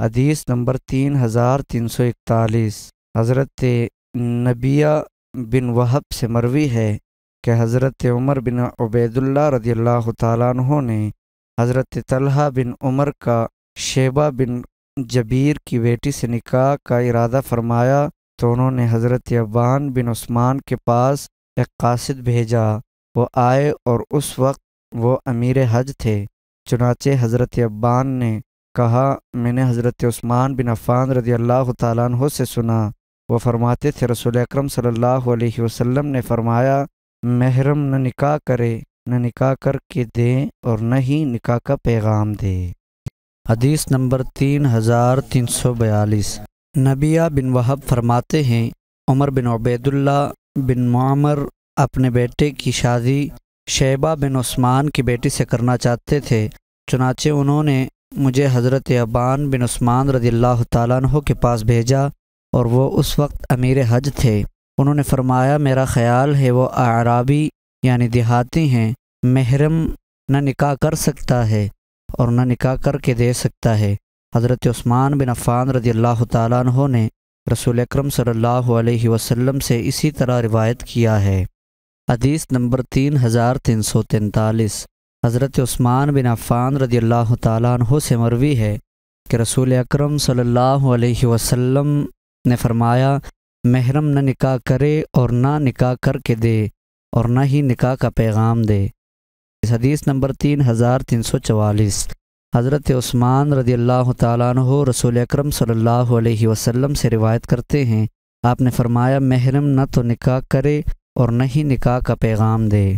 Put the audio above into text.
حدیث نمبر 3341، حضرت نبیہ بن وہب سے مروی ہے کہ حضرت عمر بن عبیداللہ رضی اللہ تعالیٰ عنہ نے حضرت طلحہ بن عمر کا شیبہ بن جبیر کی بیٹی سے نکاح کا ارادہ فرمایا تو انہوں نے حضرت عبان بن عثمان کے پاس ایک قاصد بھیجا۔ وہ آئے اور اس وقت وہ امیر حج تھے۔ چنانچہ حضرت عبان نے کہا، میں نے حضرت عثمان بن عفان رضی اللہ تعالیٰ عنہ سے سنا، وہ فرماتے تھے رسول اکرم صلی اللہ علیہ وسلم نے فرمایا، محرم نہ نکاح کرے، نہ نکاح کر کے دے اور نہ ہی نکاح کا پیغام دے۔ حدیث نمبر 3342، نبیہ بن وہب فرماتے ہیں عمر بن عبیداللہ بن معمر اپنے بیٹے کی شادی شیبہ بن عثمان کی بیٹی سے کرنا چاہتے تھے، چنانچہ انہوں نے مجھے حضرت عبان بن عثمان رضی اللہ تعالیٰ عنہ کے پاس بھیجا اور وہ اس وقت امیر حج تھے۔ انہوں نے فرمایا، میرا خیال ہے وہ اعرابی یعنی دیہاتی ہیں، محرم نہ نکاح کر سکتا ہے اور نہ نکاح کر کے دے سکتا ہے۔ حضرت عثمان بن عفان رضی اللہ تعالیٰ عنہ نے رسول اکرم صلی اللہ علیہ وسلم سے اسی طرح روایت کیا ہے۔ حدیث نمبر 3343، حضرت عثمان بن عفان رضی اللہ تعالیٰ عنہ سے مروی ہے کہ رسول اکرم صلی اللہ علیہ وسلم نے فرمایا، محرم نہ نکاح کرے اور نہ نکاح کر کے دے اور نہ ہی نکاح کا پیغام دے۔ حدیث نمبر 3344، حضرت عثمان رضی اللہ تعالیٰ عنہ رسول اکرم صلی اللہ علیہ وسلم سے روایت کرتے ہیں، آپ نے فرمایا، محرم نہ تو نکاح کرے اور نہ ہی نکاح کا پیغام دے۔